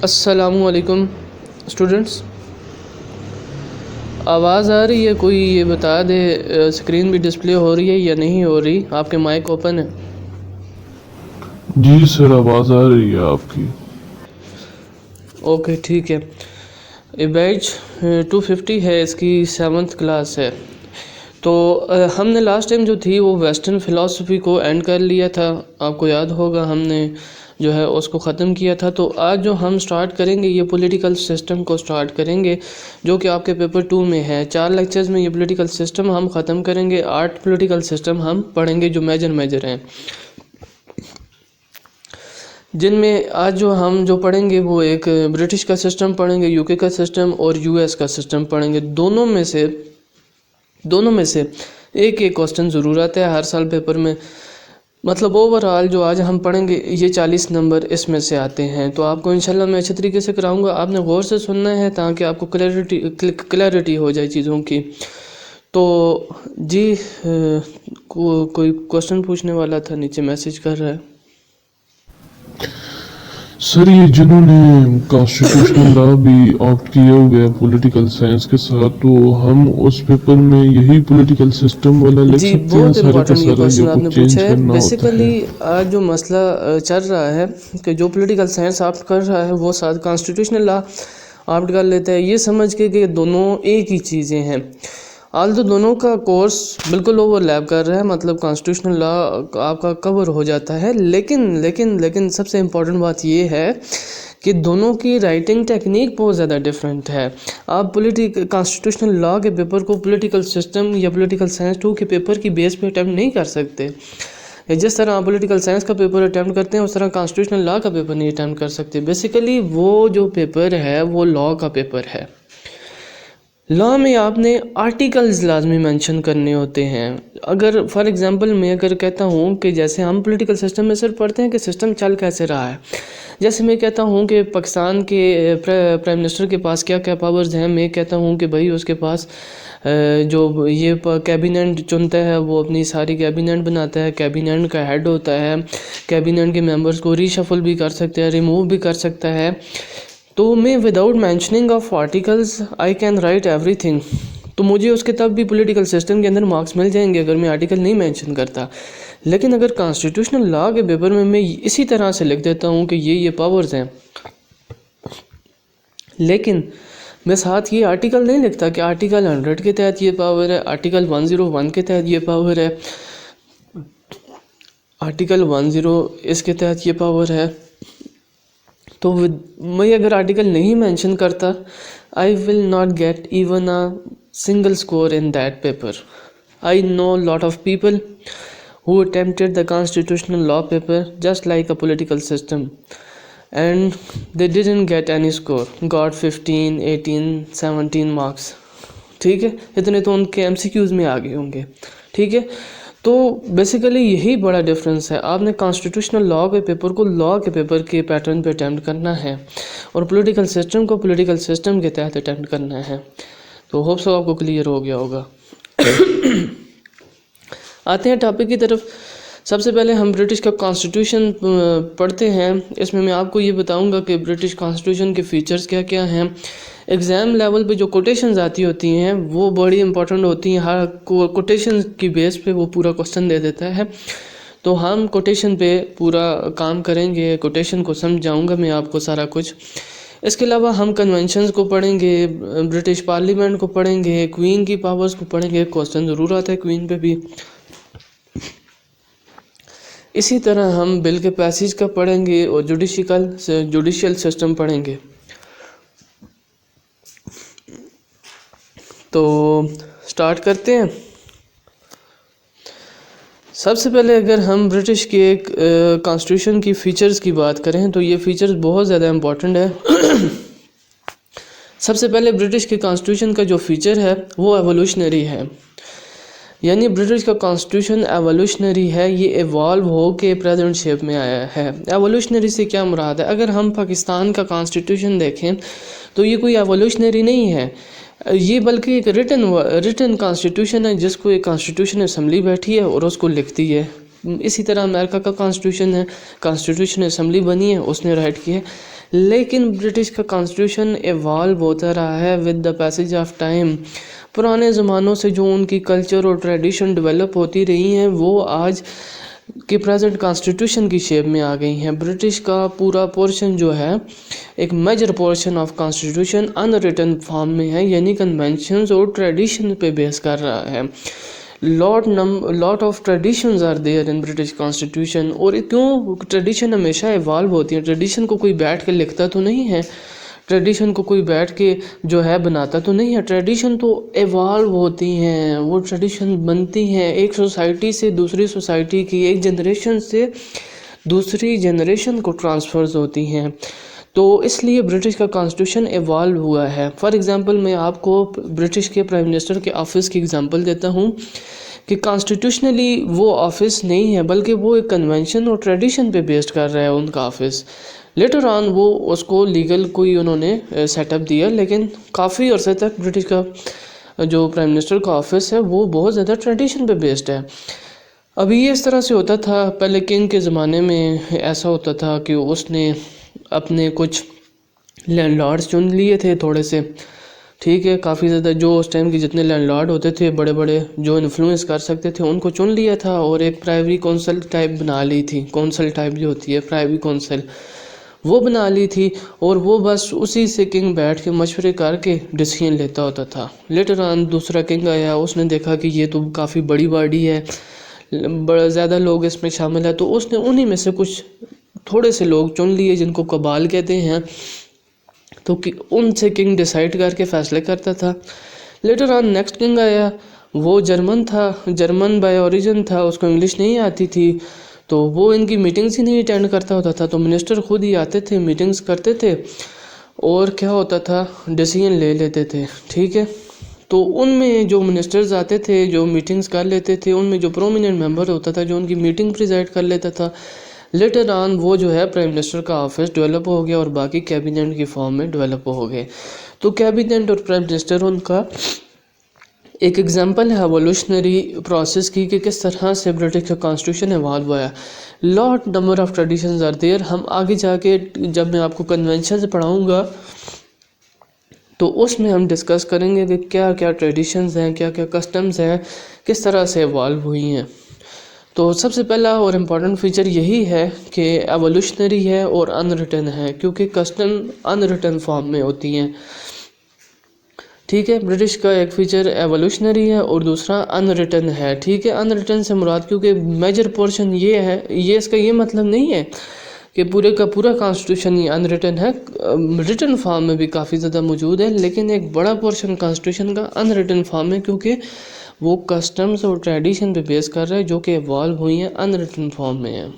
अस्सलामुअलैकुम स्टूडेंट्स। आवाज़ आ रही है? कोई ये बता दे स्क्रीन भी डिस्प्ले हो रही है या नहीं हो रही? आपके माइक ओपन है? जी सर, आवाज़ आ रही है आपकी। ओके ठीक है। ये बैच 250 है, इसकी 7th क्लास है। तो हमने लास्ट टाइम जो थी वो वेस्टर्न फ़िलासफ़ी को एंड कर लिया था। आपको याद होगा हमने जो है उसको ख़त्म किया था। तो आज जो हम स्टार्ट करेंगे ये पॉलिटिकल सिस्टम को स्टार्ट करेंगे, जो कि आपके पेपर 2 में है। 4 लेक्चर्स में ये पॉलिटिकल सिस्टम हम ख़त्म करेंगे। 8 पॉलिटिकल सिस्टम हम पढ़ेंगे जो मेजर हैं, जिनमें आज जो पढ़ेंगे वो एक ब्रिटिश का सिस्टम पढ़ेंगे, यूके का सिस्टम और यूएस का सिस्टम पढ़ेंगे। दोनों में से एक एक क्वेश्चन ज़रूर आता है हर साल पेपर में। मतलब ओवरऑल जो आज हम पढ़ेंगे ये 40 नंबर इसमें से आते हैं। तो आपको इंशाल्लाह मैं अच्छे तरीके से कराऊंगा। आपने गौर से सुनना है ताकि आपको क्लैरिटी हो जाए चीज़ों की। तो जी कोई क्वेश्चन पूछने वाला था, नीचे मैसेज कर रहा है। सर, ये जिन्होंने कॉन्स्टिट्यूशनल लॉ भी ऑप्ट किया हुआ है पॉलिटिकल साइंस के साथ, तो हम उस पेपर में यही पॉलिटिकल सिस्टम वाला लिख जी सकते हैं बहुत सारे का इम्पोर्टेंट ये सारा, क्वेश्चन या आपने कुछ पूछा चेंज है। करना होता है? बेसिकली आज जो मसला चल रहा है कि जो पॉलिटिकल साइंस ऑप्ट कर रहा है वो साथ कॉन्स्टिट्यूशनल लॉ ऑप्ट कर लेता है, ये समझ के कि दोनों एक ही चीज़ें हैं। तो दोनों का कोर्स बिल्कुल ओवरलैप कर रहा है, मतलब कॉन्स्टिट्यूशनल लॉ आपका कवर हो जाता है। लेकिन सबसे इम्पोर्टेंट बात ये है कि दोनों की राइटिंग टेक्निक बहुत ज़्यादा डिफरेंट है। आप कॉन्स्टिट्यूशनल लॉ के पेपर को पॉलिटिकल सिस्टम या पॉलिटिकल साइंस 2 के पेपर की बेस पे अटैम्प्ट नहीं कर सकते। जिस तरह आप पॉलिटिकल साइंस का पेपर अटैम्प्ट करते हैं उस तरह कॉन्स्टिट्यूशनल लॉ का पेपर नहीं अटैम्प्ट कर सकते। बेसिकली वो जो पेपर है वो लॉ का पेपर है। लॉ में आपने आर्टिकल्स लाजमी मेंशन करने होते हैं। अगर फॉर एग्जांपल मैं अगर कहता हूँ कि जैसे हम पॉलिटिकल सिस्टम में सिर्फ पढ़ते हैं कि सिस्टम चल कैसे रहा है, जैसे मैं कहता हूँ कि पाकिस्तान के प्राइम मिनिस्टर के पास क्या क्या पावर्स हैं। मैं कहता हूँ कि भाई उसके पास जो ये कैबिनेट चुनता है वो अपनी सारी कैबिनेट बनाता है, कैबिनेट का हेड होता है, कैबिनेट के मेंबर्स को रीशफल भी कर सकता है, रिमूव भी कर सकता है। तो मैं without mentioning of articles I can write everything. तो मुझे उसके तब भी पॉलिटिकल सिस्टम के अंदर मार्क्स मिल जाएंगे अगर मैं आर्टिकल नहीं मेंशन करता। लेकिन अगर कॉन्स्टिट्यूशनल लॉ के पेपर में मैं इसी तरह से लिख देता हूँ कि ये पावर्स हैं, लेकिन मैं साथ ये आर्टिकल नहीं लिखता कि आर्टिकल 100 के तहत ये पावर है, आर्टिकल 101 के तहत ये पावर है, आर्टिकल 10 इसके तहत ये पावर है। तो मैं अगर आर्टिकल नहीं मेंशन करता, I will not get even a single score in that paper. I know lot of people who attempted the constitutional law paper just like a political system and they didn't get any score, got 15, 18, 17 marks। ठीक है, इतने तो उनके MCQs में आ गए होंगे। ठीक है, तो बेसिकली यही बड़ा डिफरेंस है। आपने कॉन्स्टिट्यूशनल लॉ के पेपर को लॉ के पेपर के पैटर्न पे अटैम्प्ट करना है और पॉलिटिकल सिस्टम को पॉलिटिकल सिस्टम के तहत अटैम्प्ट करना है। तो होप सो आपको क्लियर हो गया होगा। आते हैं टॉपिक की तरफ। सबसे पहले हम ब्रिटिश का कॉन्स्टिट्यूशन पढ़ते हैं। इसमें मैं आपको ये बताऊंगा कि ब्रिटिश कॉन्स्टिट्यूशन के फीचर्स क्या क्या हैं। एग्ज़ाम लेवल पे जो कोटेशंस आती होती हैं वो बड़ी इंपॉर्टेंट होती हैं। हर कोटेशन की बेस पे वो पूरा क्वेश्चन दे देता है। तो हम कोटेशन पे पूरा काम करेंगे, कोटेशन को समझाऊंगा मैं आपको सारा कुछ। इसके अलावा हम कन्वेंशंस को पढ़ेंगे, ब्रिटिश पार्लियामेंट को पढ़ेंगे, क्वीन की पावर्स को पढ़ेंगे। क्वेश्चन ज़रूर आता है क्वीन पे भी। इसी तरह हम बिल के पैसेज का पढ़ेंगे और जुडिशियल सिस्टम पढ़ेंगे। तो स्टार्ट करते हैं। सबसे पहले अगर हम ब्रिटिश के एक कॉन्स्टिट्यूशन की फ़ीचर्स की बात करें तो ये फ़ीचर्स बहुत ज़्यादा इम्पोर्टेंट है। सबसे पहले ब्रिटिश के कॉन्स्टिट्यूशन का जो फ़ीचर है वो एवोल्यूशनरी है, यानी ब्रिटिश का कॉन्स्टिट्यूशन एवोल्यूशनरी है। ये इवॉल्व हो के प्रेजेंट शेप में आया है। एवोल्यूशनरी से क्या मुराद है? अगर हम पाकिस्तान का कॉन्स्टिट्यूशन देखें तो ये कोई एवोल्यूशनरी नहीं है, ये बल्कि एक रिटन कॉन्स्टिट्यूशन है जिसको एक कॉन्स्टिट्यूशन असम्बली बैठी है और उसको लिखती है। इसी तरह अमेरिका का कॉन्स्टिट्यूशन है, कॉन्स्टिट्यूशन असम्बली बनी है, उसने राइट किया है। लेकिन ब्रिटिश का कॉन्स्टिट्यूशन एवॉल्व होता रहा है with the passage of time. पुराने ज़मानों से जो उनकी कल्चर और ट्रेडिशन डेवलप होती रही हैं वो आज के प्रेजेंट कॉन्स्टिट्यूशन की शेप में आ गई हैं। ब्रिटिश का पूरा पोर्शन जो है, एक major portion of constitution unwritten form में है, यानी कन्वेंशंस और ट्रेडिशन पे बेस कर रहा है। Lot of traditions are there in British constitution. और क्यों ट्रेडिशन हमेशा इवॉल्व होती है, ट्रेडिशन को कोई बैठ के लिखता तो नहीं है, ट्रेडिशन को कोई बैठ के जो है बनाता तो नहीं है, ट्रेडिशन तो इवॉल्व होती हैं, वो ट्रेडिशन बनती हैं एक सोसाइटी से दूसरी सोसाइटी की, एक जनरेशन से दूसरी जनरेशन को ट्रांसफर्स होती हैं। तो इसलिए ब्रिटिश का कॉन्स्टिट्यूशन इवॉल्व हुआ है। फॉर एग्ज़ाम्पल मैं आपको ब्रिटिश के प्राइम मिनिस्टर के ऑफिस की एग्ज़ाम्पल देता हूँ कि कॉन्स्टिट्यूशनली वो ऑफिस नहीं है, बल्कि वो एक कन्वेंशन और ट्रेडिशन पे बेस्ड कर रहा है उनका ऑफिस। लेटर ऑन वो उसको लीगल कोई उन्होंने सेटअप दिया, लेकिन काफ़ी अर्से तक ब्रिटिश का जो प्राइम मिनिस्टर का ऑफिस है वो बहुत ज़्यादा ट्रेडिशन पे बेस्ड है। अभी ये इस तरह से होता था, पहले किंग के ज़माने में ऐसा होता था कि उसने अपने कुछ लैंडलॉर्ड्स चुन लिए थे थोड़े से, ठीक है, काफ़ी ज़्यादा जो उस टाइम के जितने लैंडलॉर्ड होते थे बड़े बड़े जो इन्फ्लुएंस कर सकते थे उनको चुन लिया था और एक प्राइवेट काउंसिल टाइप बना ली थी। काउंसिल टाइप जो होती है प्राइवेट काउंसिल, वो बना ली थी और वो बस उसी से किंग बैठ के मशवरे करके डिसीजन लेता होता था। लेटर ऑन दूसरा किंग आया, उसने देखा कि ये तो काफ़ी बड़ी बॉडी है, बड़ा ज़्यादा लोग इसमें शामिल है, तो उसने उन्हीं में से कुछ थोड़े से लोग चुन लिए जिनको कबाल कहते हैं, तो उनसे किंग डिसाइड करके फ़ैसले करता था। लेटर ऑन नेक्स्ट किंग आया, वो जर्मन था, जर्मन बाय ओरिजिन था, उसको इंग्लिश नहीं आती थी, तो वो इनकी मीटिंग्स ही नहीं अटेंड करता होता था, तो मिनिस्टर खुद ही आते थे, मीटिंग्स करते थे और क्या होता था डिसीजन ले लेते थे, ठीक है। तो उनमें जो मिनिस्टर्स आते थे जो मीटिंग्स कर लेते थे, उनमें जो प्रोमिनेंट मेंबर होता था जो उनकी मीटिंग प्रिजाइड कर लेता था, लेटर ऑन वो जो है प्राइम मिनिस्टर का ऑफिस डेवलप हो गया और बाकी कैबिनेट की फॉर्म में डेवलप हो गए। तो कैबिनेट और प्राइम मिनिस्टर उनका एक एग्जांपल है एवोल्यूशनरी प्रोसेस की कि किस तरह से ब्रिटिश का कॉन्स्टिट्यूशन इवॉल्व हुआ है। Lot number of traditions are there. हम आगे जाके जब मैं आपको कन्वेंशन पढ़ाऊँगा तो उसमें हम डिस्कस करेंगे कि क्या क्या ट्रेडिशंस हैं, क्या क्या कस्टम्स हैं, किस तरह से इवॉल्व हुई हैं। तो सबसे पहला और इम्पॉर्टेंट फीचर यही है कि एवोल्यूशनरी है और अनरिटन है, क्योंकि कस्टम अनरिटन फॉर्म में होती हैं, ठीक है। ब्रिटिश का एक फीचर एवोल्यूशनरी है और दूसरा अनरिटन है, ठीक है। अनरिटन से मुराद क्योंकि मेजर पोर्शन ये है, ये इसका ये मतलब नहीं है कि पूरे का पूरा कॉन्स्टिट्यूशन ही अनरिटन है, रिटन फॉर्म में भी काफ़ी ज़्यादा मौजूद है, लेकिन एक बड़ा पोर्शन कॉन्स्टिट्यूशन का अनरिटन फॉर्म है क्योंकि वो कस्टम्स और ट्रेडिशन पे बेस कर रहा है जो कि इवॉल्व हुई हैं, अनरिटन फॉर्म में है।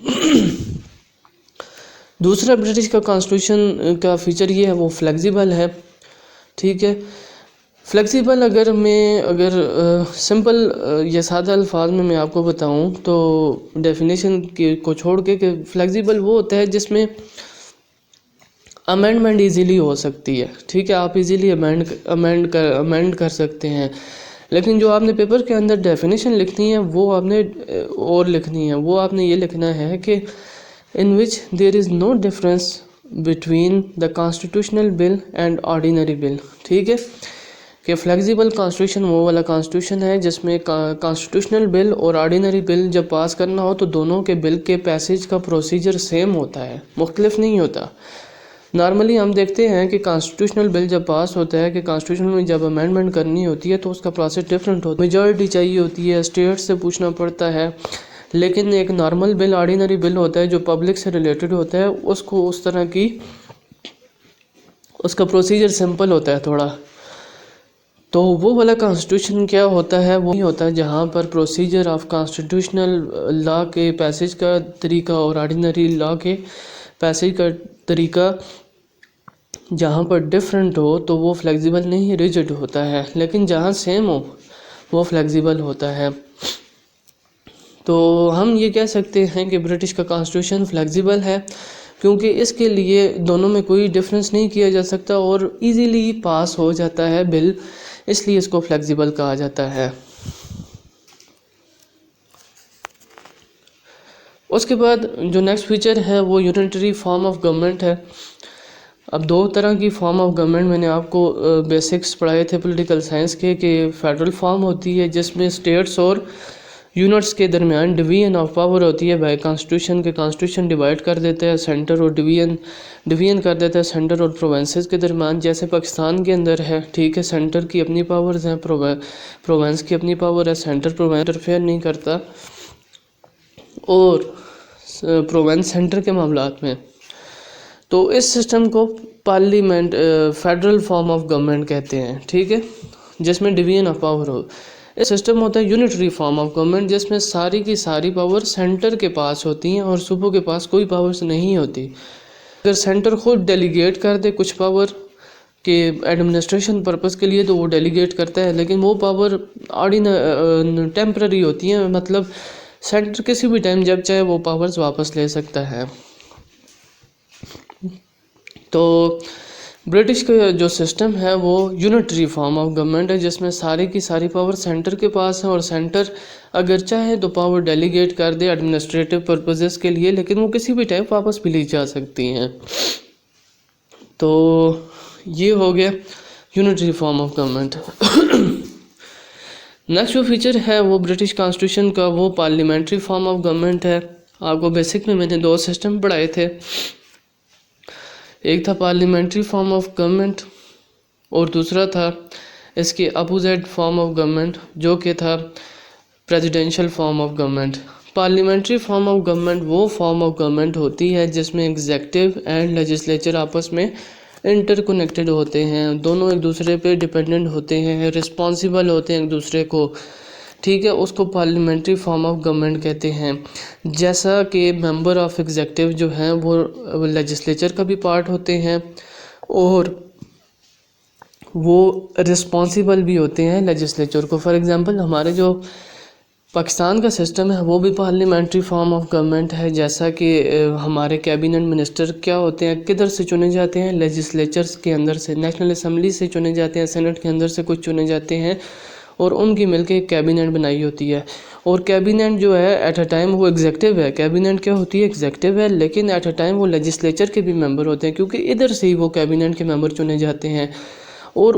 दूसरा ब्रिटिश का कॉन्स्टिट्यूशन का फीचर ये है वो फ्लेक्सिबल है, ठीक है। फ्लेक्सिबल अगर सिंपल या सादा अल्फाज में मैं आपको बताऊं तो डेफिनेशन को छोड़ के कि फ्लेक्सिबल वो होता है जिसमें अमेंडमेंट इजीली हो सकती है, ठीक है। आप इजीली अमेंड कर सकते हैं, लेकिन जो आपने पेपर के अंदर डेफिनेशन लिखनी है वो आपने और लिखनी है, वो आपने ये लिखना है कि in which there is no difference between the constitutional bill and ordinary bill, ठीक है। कि फ्लेक्सिबल कॉन्स्टिट्यूशन वो वाला कॉन्स्टिट्यूशन है जिसमें कॉन्स्टिट्यूशनल बिल और ऑर्डिनरी बिल जब पास करना हो तो दोनों के बिल के पैसेज का प्रोसीजर सेम होता है, मुख्तलिफ नहीं होता। नॉर्मली हम देखते हैं कि कॉन्स्टिट्यूशनल बिल जब पास होता है कि कॉन्स्टिट्यूशन में जब अमेंडमेंट करनी होती है तो उसका प्रोसेस डिफरेंट होता है, मेजॉरिटी चाहिए होती है, स्टेट से पूछना पड़ता है। लेकिन एक नॉर्मल बिल ऑर्डिनरी बिल होता है जो पब्लिक से रिलेटेड होता है, उसको उस तरह की उसका प्रोसीजर सिंपल होता है थोड़ा। तो वो वाला कॉन्स्टिट्यूशन क्या होता है, वो नहीं होता जहाँ पर प्रोसीजर ऑफ कॉन्स्टिट्यूशनल लॉ के पैसेज का तरीका और ऑर्डिनरी लॉ के पैसेज का तरीका जहाँ पर डिफरेंट हो तो वो फ्लेक्सिबल नहीं, रिजिड होता है। लेकिन जहाँ सेम हो वो फ्लेक्सिबल होता है। तो हम ये कह सकते हैं कि ब्रिटिश का कॉन्स्टिट्यूशन फ्लेक्सिबल है क्योंकि इसके लिए दोनों में कोई डिफरेंस नहीं किया जा सकता और इजीली पास हो जाता है बिल, इसलिए इसको फ्लेक्सिबल कहा जाता है। उसके बाद जो नेक्स्ट फीचर है वो यूनिटरी फॉर्म ऑफ गवर्नमेंट है। अब दो तरह की फॉर्म ऑफ गवर्नमेंट मैंने आपको बेसिक्स पढ़ाए थे पॉलिटिकल साइंस के कि फेडरल फॉर्म होती है जिसमें स्टेट्स और यूनिट्स के दरमियान डिवीजन ऑफ पावर होती है बाय कॉन्स्टिट्यूशन के। कॉन्स्टिट्यूशन डिवाइड कर देता है सेंटर और डिवीजन कर देता है सेंटर और प्रोविंसेस के दरमियान। जैसे पाकिस्तान के अंदर है, ठीक है, सेंटर की अपनी पावर्स हैं, प्रोविंस की अपनी पावर है, सेंटर प्रोविंस इंटरफेयर नहीं करता और प्रोविंस सेंटर के मामलात में। तो इस सिस्टम को parliament federal form of government कहते हैं, ठीक है, जिसमें डिवीजन ऑफ पावर हो। इस सिस्टम होता है यूनिटरी फॉर्म ऑफ गवर्नमेंट जिसमें सारी की सारी पावर सेंटर के पास होती हैं और सूबों के पास कोई पावर्स नहीं होती। अगर सेंटर खुद डेलीगेट कर दे कुछ पावर के एडमिनिस्ट्रेशन पर्पस के लिए तो वो डेलीगेट करता है, लेकिन वो पावर टेम्पररी होती है, मतलब सेंटर किसी भी टाइम जब चाहे वो पावर्स वापस ले सकता है। तो ब्रिटिश का जो सिस्टम है वो यूनिटरी फॉर्म ऑफ गवर्नमेंट है जिसमें सारी की सारी पावर सेंटर के पास है और सेंटर अगर चाहे तो पावर डेलीगेट कर दे एडमिनिस्ट्रेटिव पर्पसेस के लिए, लेकिन वो किसी भी टाइम वापस भी ली जा सकती हैं। तो ये हो गया unitary form of government. Next जो फीचर है वो ब्रिटिश कॉन्स्टिट्यूशन का वो पार्लियामेंट्री फॉर्म ऑफ गवर्नमेंट है। आपको बेसिक में मैंने दो सिस्टम पढ़ाए थे, एक था पार्लियामेंट्री फॉर्म ऑफ गवर्नमेंट और दूसरा था इसके अपोजिट फॉर्म ऑफ गवर्नमेंट जो कि था presidential form of government. Parliamentary form of government वो फॉर्म ऑफ गवर्नमेंट होती है जिसमें एग्जीक्यूटिव एंड लेजिस्लेचर आपस में इंटरकनेक्टेड होते हैं, दोनों एक दूसरे पे डिपेंडेंट होते हैं, रिस्पॉन्सिबल होते हैं एक दूसरे को, ठीक है, उसको पार्लियामेंट्री फॉर्म ऑफ गवर्नमेंट कहते हैं। जैसा कि मेंबर ऑफ एग्जीक्यूटिव जो हैं वो लेजिस्लेचर का भी पार्ट होते हैं और वो रिस्पॉन्सिबल भी होते हैं लेजिस्लेचर को। फॉर एग्जांपल हमारे जो पाकिस्तान का सिस्टम है वो भी पार्लियामेंट्री फॉर्म ऑफ गवर्नमेंट है। जैसा कि हमारे कैबिनेट मिनिस्टर क्या होते हैं, किधर से चुने जाते हैं, लेजिस्लेचर्स के अंदर से, नेशनल असम्बली से चुने जाते हैं, सेनेट के अंदर से कुछ चुने जाते हैं और उनकी मिलके एक कैबिनेट बनाई होती है। और कैबिनेट जो है एट अ टाइम वो एग्जीक्यूटिव है, कैबिनेट क्या होती है, एग्जीक्यूटिव है, लेकिन एट अ टाइम वो लेजिस्लेचर के भी मेंबर होते हैं क्योंकि इधर से ही वो कैबिनेट के मेंबर चुने जाते हैं। और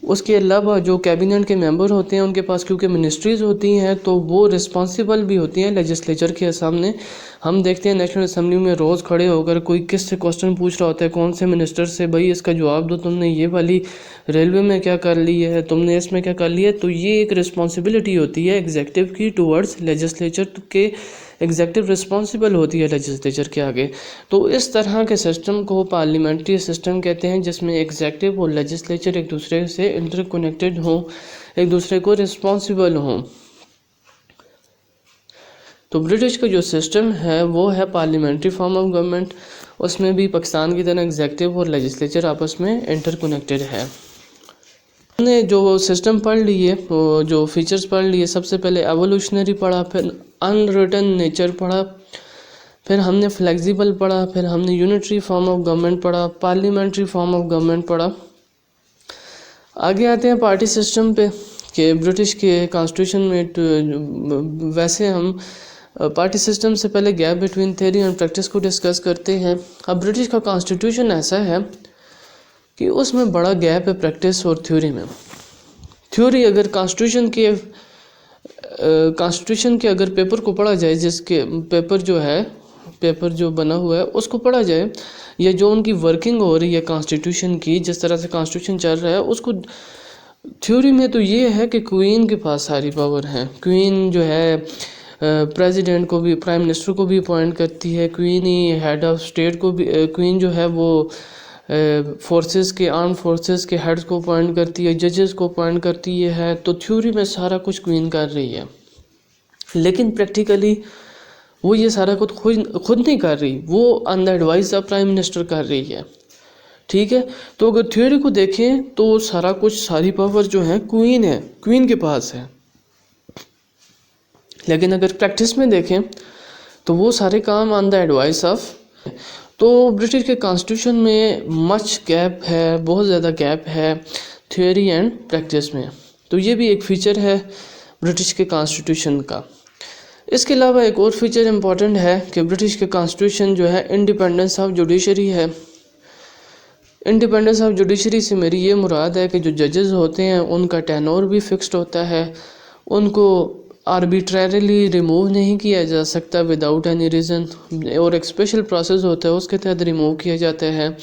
उसके अलावा जो कैबिनेट के मेंबर होते हैं उनके पास क्योंकि मिनिस्ट्रीज़ होती हैं तो वो रिस्पॉन्सिबल भी होती हैं लेजिस्लेचर के सामने। हम देखते हैं नेशनल असम्बली में रोज़ खड़े होकर कोई किससे क्वेश्चन पूछ रहा होता है, कौन से मिनिस्टर से, भाई इसका जवाब दो, तुमने ये वाली रेलवे में क्या कर ली है, तुमने इसमें क्या कर लिया है। तो ये एक रिस्पॉन्सिबिलिटी होती है एग्जीक्यूटिव की टूवर्ड्स लेजिस्लेचर के, एग्जीक्यूटिव रिस्पॉन्सिबल होती है लेजिस्लेचर के आगे। तो इस तरह के सिस्टम को पार्लियामेंट्री सिस्टम कहते हैं जिसमें एग्जीक्यूटिव और लेजिस्लेचर एक दूसरे से इंटरकनेक्टेड हों, एक दूसरे को रिस्पॉन्सिबल हों। तो ब्रिटिश का जो सिस्टम है वो है पार्लियामेंट्री फॉर्म ऑफ गवर्नमेंट, उसमें भी पाकिस्तान की तरह एग्जीक्यूटिव और लेजिस्लेचर आपस में इंटरकनेक्टेड है। हमने जो सिस्टम पढ़ लिए, जो फीचर्स पढ़ लिए, सबसे पहले एवोल्यूशनरी पढ़ा, फिर अनरिटन नेचर पढ़ा, फिर हमने फ्लेक्सिबल पढ़ा, फिर हमने यूनिटरी फॉर्म ऑफ गवर्नमेंट पढ़ा, पार्लियामेंट्री फॉर्म ऑफ गवर्नमेंट पढ़ा। आगे आते हैं पार्टी सिस्टम पे कि ब्रिटिश के कॉन्स्टिट्यूशन में वैसे हम पार्टी सिस्टम से पहले gap between theory and practice को डिस्कस करते हैं। अब ब्रिटिश का कॉन्स्टिट्यूशन ऐसा है कि उसमें बड़ा गैप है प्रैक्टिस और थ्योरी में। थ्योरी अगर कॉन्स्टिट्यूशन के अगर पेपर को पढ़ा जाए, जिसके पेपर जो बना हुआ है उसको पढ़ा जाए, या जो उनकी वर्किंग हो रही है कॉन्स्टिट्यूशन की, जिस तरह से कॉन्स्टिट्यूशन चल रहा है उसको, थ्योरी में तो ये है कि क्वीन के पास सारी पावर है। क्वीन जो है प्रेसिडेंट को भी, प्राइम मिनिस्टर को भी अपॉइंट करती है, queen he head of state को भी, क्वीन जो है वो फोर्सेस के, आर्म फोर्सेस के हेड्स को अपॉइंट करती है, जजेस को अपॉइंट करती है। तो थ्योरी में सारा कुछ क्वीन कर रही है, लेकिन प्रैक्टिकली वो ये सारा कुछ खुद नहीं कर रही, वो on the advice of prime minister कर रही है, ठीक है। तो अगर थ्योरी को देखें तो सारा कुछ, सारी पावर जो है क्वीन के पास है, लेकिन अगर प्रैक्टिस में देखें तो वो सारे काम ऑन द एडवाइस ऑफ। तो ब्रिटिश के कॉन्स्टिट्यूशन में मच गैप है, बहुत ज़्यादा गैप है थ्योरी एंड प्रैक्टिस में। तो ये भी एक फ़ीचर है ब्रिटिश के कॉन्स्टिट्यूशन का। इसके अलावा एक और फीचर इम्पॉर्टेंट है कि ब्रिटिश के कॉन्स्टिट्यूशन जो है इंडिपेंडेंस ऑफ जुडिशरी है। इंडिपेंडेंस ऑफ जुडिशरी से मेरी ये मुराद है कि जो जजेस होते हैं उनका टेनोर भी फिक्स्ड होता है, उनको आर्बिट्ररीली रिमूव नहीं किया जा सकता विदाउट एनी रीज़न, और एक स्पेशल प्रोसेस होता है उसके तहत रिमूव किया जाता है।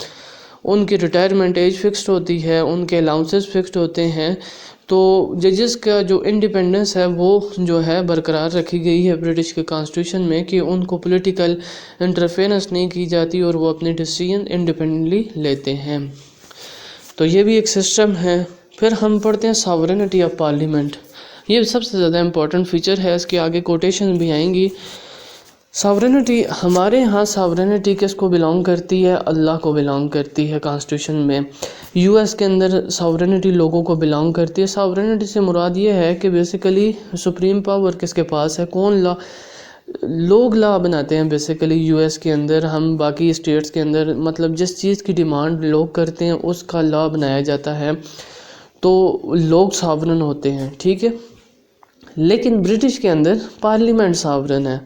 उनकी रिटायरमेंट एज फिक्स्ड होती है, उनके अलाउंसेस फिक्स्ड होते हैं। तो जजेस का जो इंडिपेंडेंस है वो जो है बरकरार रखी गई है ब्रिटिश के कॉन्स्टिट्यूशन में कि उनको पॉलिटिकल इंटरफेरेंस नहीं की जाती और वो अपने डिसीजन इंडिपेंडेंटली लेते हैं। तो ये भी एक सिस्टम है। फिर हम पढ़ते हैं सॉवरेनिटी ऑफ पार्लियामेंट। ये सबसे ज़्यादा इम्पोर्टेंट फीचर है, इसके आगे कोटेशन भी आएंगी। सॉवरेनिटी, हमारे यहाँ सॉवरेनिटी किसको बिलोंग करती है? अल्लाह को बिलोंग करती है कॉन्स्टिट्यूशन में। यूएस के अंदर सॉवरेनिटी लोगों को बिलोंग करती है। सॉवरेनिटी से मुराद ये है कि बेसिकली सुप्रीम पावर किसके पास है, कौन लोग लॉ बनाते हैं बेसिकली यूएस के अंदर। हम बाकी स्टेट्स के अंदर मतलब जिस चीज़ की डिमांड लोग करते हैं उसका लॉ बनाया जाता है, तो लोग सॉवरन होते हैं, ठीक है। लेकिन ब्रिटिश के अंदर पार्लियामेंट सॉवरन है।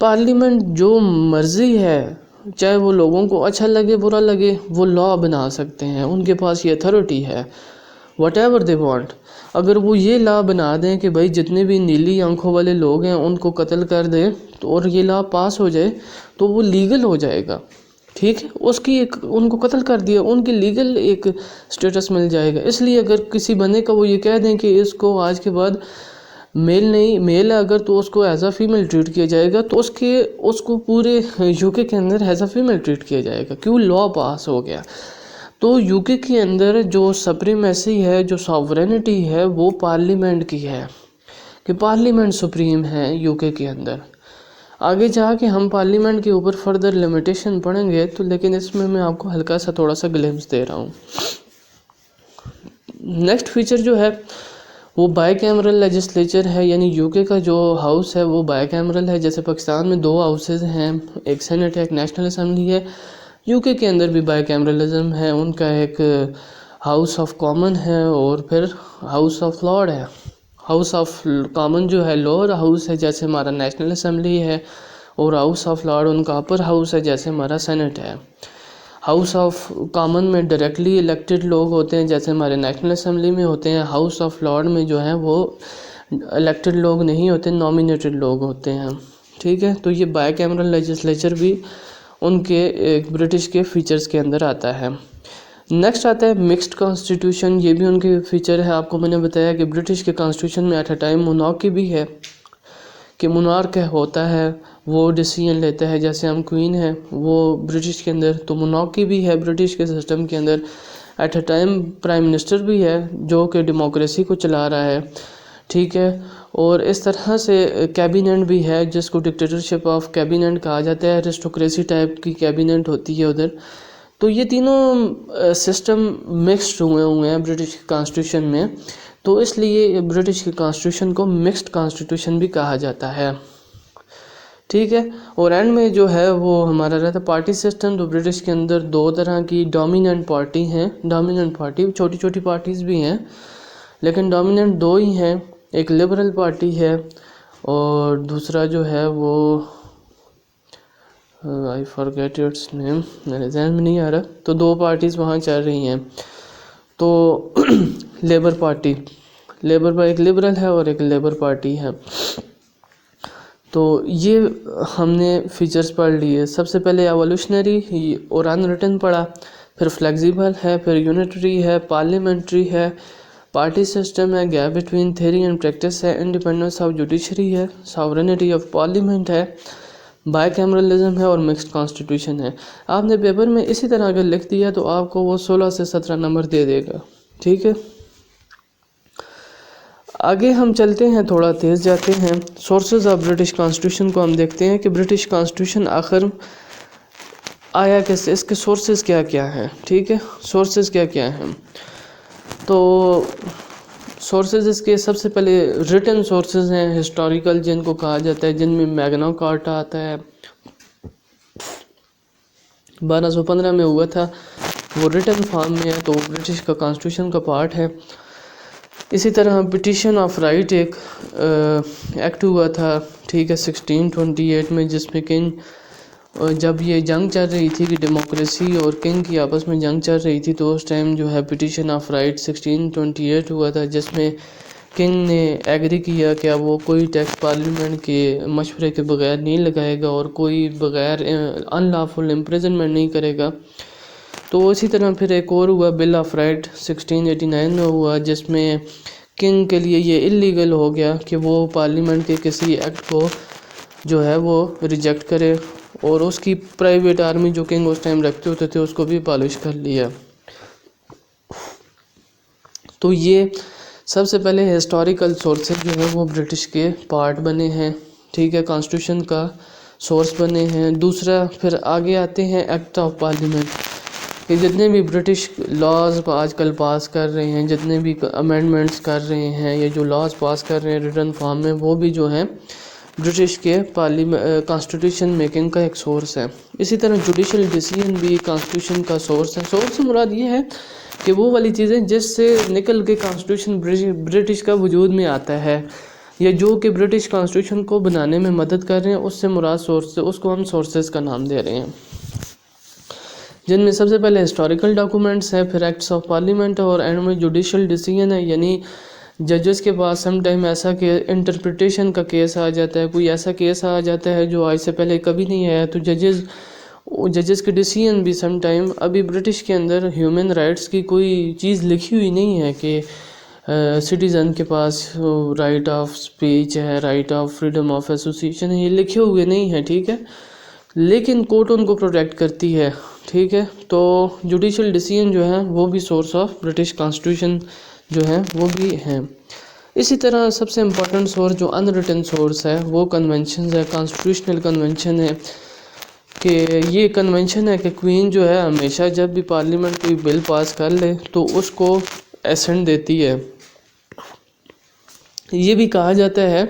पार्लियामेंट जो मर्ज़ी है, चाहे वो लोगों को अच्छा लगे बुरा लगे, वो लॉ बना सकते हैं, उनके पास ये अथॉरिटी है। What ever they want. अगर वो ये लॉ बना दें कि भाई जितने भी नीली आंखों वाले लोग हैं उनको कत्ल कर दे, तो और ये लॉ पास हो जाए तो वो लीगल हो जाएगा, ठीक है। उसकी एक, उनको कत्ल कर दिया, उनकी लीगल एक स्टेटस मिल जाएगा। इसलिए अगर किसी बंदे का वो ये कह दें कि इसको आज के बाद मेल है अगर, तो उसको एज अ फीमेल ट्रीट किया जाएगा, तो उसको पूरे यूके के अंदर एज अ फीमेल ट्रीट किया जाएगा, क्यों? लॉ पास हो गया। तो यूके के अंदर जो सुप्रीमेसी है, जो सॉवरेनिटी है, वो पार्लियामेंट की है कि पार्लियामेंट सुप्रीम है यूके के अंदर। आगे जाके हम पार्लियामेंट के ऊपर फर्दर लिमिटेशन पढ़ेंगे, तो लेकिन इसमें मैं आपको हल्का सा थोड़ा सा ग्लिम्स दे रहा हूँ। नेक्स्ट फीचर जो है वो बाइकैमरल लेजिस्लेचर है, यानी यूके का जो हाउस है वो बाइकैमरल है। जैसे पाकिस्तान में 2 हाउसेज हैं, एक सेनेट है, एक नेशनल असेंबली है। यूके के अंदर भी बाइकैमरलिज्म है, उनका एक हाउस ऑफ कॉमन है और फिर हाउस ऑफ लॉर्ड है। हाउस ऑफ कॉमन जो है लोअर हाउस है, जैसे हमारा नेशनल असेंबली है, और हाउस ऑफ लॉर्ड उनका अपर हाउस है, जैसे हमारा सेनेट है। हाउस ऑफ कॉमन में डायरेक्टली इलेक्टेड लोग होते हैं, जैसे हमारे नेशनल असेंबली में होते हैं। हाउस ऑफ लॉर्ड में जो है वो इलेक्टेड लोग नहीं होते, नॉमिनेटेड लोग होते हैं, ठीक है। तो ये बाइकैमरल लेजिस्लेचर भी उनके ब्रिटिश के फीचर्स के अंदर आता है। नेक्स्ट आता है मिक्स्ड कॉन्स्टिट्यूशन। ये भी उनके फीचर है। आपको मैंने बताया कि ब्रिटिश के कॉन्स्टिट्यूशन में एट अ टाइम मोनार्की भी है, कि मोनार्क होता है वो डिसीजन लेता है। जैसे हम क्वीन है वो ब्रिटिश के अंदर, तो मोनार्की भी है ब्रिटिश के सिस्टम के अंदर। At a time prime minister भी है जो कि डेमोक्रेसी को चला रहा है, ठीक है। और इस तरह से कैबिनेट भी है जिसको डिक्टेटरशिप ऑफ कैबिनेट कहा जाता है, एरिस्टोक्रेसी टाइप की कैबिनेट होती है उधर। तो ये तीनों सिस्टम मिक्स्ड हुए हैं ब्रिटिश कॉन्स्टिट्यूशन में, तो इसलिए ब्रिटिश के कॉन्स्टिट्यूशन को मिक्स्ड कॉन्स्टिट्यूशन भी कहा जाता है, ठीक है। और एंड में जो है वो हमारा रहता है पार्टी सिस्टम। तो ब्रिटिश के अंदर 2 तरह की डोमिनेंट पार्टी हैं। डोमिनेंट पार्टी, छोटी छोटी पार्टीज़ भी हैं लेकिन डोमिनेंट 2 ही हैं। एक लिबरल पार्टी है और दूसरा जो है वो आई फॉरगेट इट्स नेम, मेरे जहन में नहीं आ रहा। तो 2 पार्टीज़ वहाँ चल रही हैं। तो लेबर पार्टी, एक लिबरल है और एक लेबर पार्टी है। तो ये हमने फीचर्स पढ़ लिए। सबसे पहले एवोल्यूशनरी और अनरिटन पढ़ा, फिर फ्लेक्सिबल है, फिर यूनिटरी है, पार्लियामेंट्री है, पार्टी सिस्टम है, gap between theory and practice है, इंडिपेंडेंस ऑफ जुडिशरी है, सॉवरेनिटी ऑफ पार्लियामेंट है, बाइकैमरलिज्म है और मिक्स्ड कॉन्स्टिट्यूशन है। आपने पेपर में इसी तरह अगर लिख दिया तो आपको वो 16 से 17 नंबर दे देगा, ठीक है। आगे हम चलते हैं, थोड़ा तेज़ जाते हैं। सोर्सेज ऑफ ब्रिटिश कॉन्स्टिट्यूशन को हम देखते हैं कि ब्रिटिश कॉन्स्टिट्यूशन आखिर आया कैसे, इसके सोर्सेज क्या क्या हैं, ठीक है। सोर्सेज क्या क्या हैं? तो सोर्सेज इसके सबसे पहले रिटन सोर्सेज हैं, हिस्टोरिकल जिनको कहा जाता है, जिनमें मैग्ना कार्टा आता है, 1215 में हुआ था, वो रिटन फॉर्म में है, तो ब्रिटिश का कॉन्स्टिट्यूशन का पार्ट है। इसी तरह पिटीशन ऑफ राइट एक एक्ट हुआ था, ठीक है, 1628 में, जिसमें किंग जब ये जंग चल रही थी कि डेमोक्रेसी और किंग की आपस में जंग चल रही थी, तो उस टाइम जो है पिटीशन ऑफ राइट 1628 हुआ था, जिसमें किंग ने एग्री किया कि अब वो कोई टैक्स पार्लियामेंट के मशवरे के बगैर नहीं लगाएगा और कोई बगैर अनलॉफुल इम्प्रिजनमेंट नहीं करेगा। तो इसी तरह फिर एक और हुआ, बिल ऑफ राइट 1689 में हुआ, जिसमें किंग के लिए ये इलीगल हो गया कि वो पार्लियामेंट के किसी एक्ट को जो है वो रिजेक्ट करे, और उसकी प्राइवेट आर्मी जो किंग उस टाइम रखते होते थे उसको भी पॉलिश कर लिया। तो ये सबसे पहले हिस्टोरिकल सोर्सेज जो है वो ब्रिटिश के पार्ट बने हैं, ठीक है, कॉन्स्टिट्यूशन का सोर्स बने हैं। दूसरा फिर आगे आते हैं एक्ट ऑफ पार्लियामेंट, कि जितने भी ब्रिटिश लॉज आजकल पास कर रहे हैं, जितने भी अमेंडमेंट्स कर रहे हैं, ये जो लॉज पास कर रहे हैं रिटन फॉर्म में, वो भी जो हैं ब्रिटिश के पार्लियामेंट कॉन्स्टिट्यूशन मेकिंग का एक सोर्स है। इसी तरह जुडिशल डिसीजन भी कॉन्स्टिट्यूशन का सोर्स है। सोर्स से मुराद ये है कि वो वाली चीज़ें जिससे निकल के कॉन्स्टिट्यूशन ब्रिटिश का वजूद में आता है, या जो कि ब्रिटिश कॉन्स्टिट्यूशन को बनाने में मदद कर रहे हैं, उससे मुराद सोर्स, उसको हम सोर्सेज का नाम दे रहे हैं, जिनमें सबसे पहले हिस्टोरिकल डॉक्यूमेंट्स हैं, फिर एक्ट्स ऑफ पार्लियामेंट और एंड में जुडिशल डिसीजन है। यानी जजेस के पास सम टाइम ऐसा कि इंटरप्रिटेशन का केस आ जाता है, कोई ऐसा केस आ जाता है जो आज से पहले कभी नहीं आया, तो जजेस के डिसीजन भी सम टाइम, अभी ब्रिटिश के अंदर ह्यूमन राइट्स की कोई चीज़ लिखी हुई नहीं है कि सिटीज़न के पास राइट ऑफ स्पीच है, right of freedom of association है, ये लिखे हुए नहीं है, ठीक है, लेकिन कोर्ट उनको प्रोटेक्ट करती है, ठीक है। तो जुडिशल डिसीजन जो है वो भी सोर्स ऑफ ब्रिटिश कॉन्स्टिट्यूशन जो है वो भी हैं। इसी तरह सबसे इम्पोर्टेंट सोर्स जो अनरिटन सोर्स है वो कन्वेंशन है, कॉन्स्टिट्यूशनल कन्वेंशन है, कि ये कन्वेंशन है कि क्वीन जो है हमेशा जब भी पार्लियामेंट कोई बिल पास कर ले तो उसको एसेंट देती है। ये भी कहा जाता है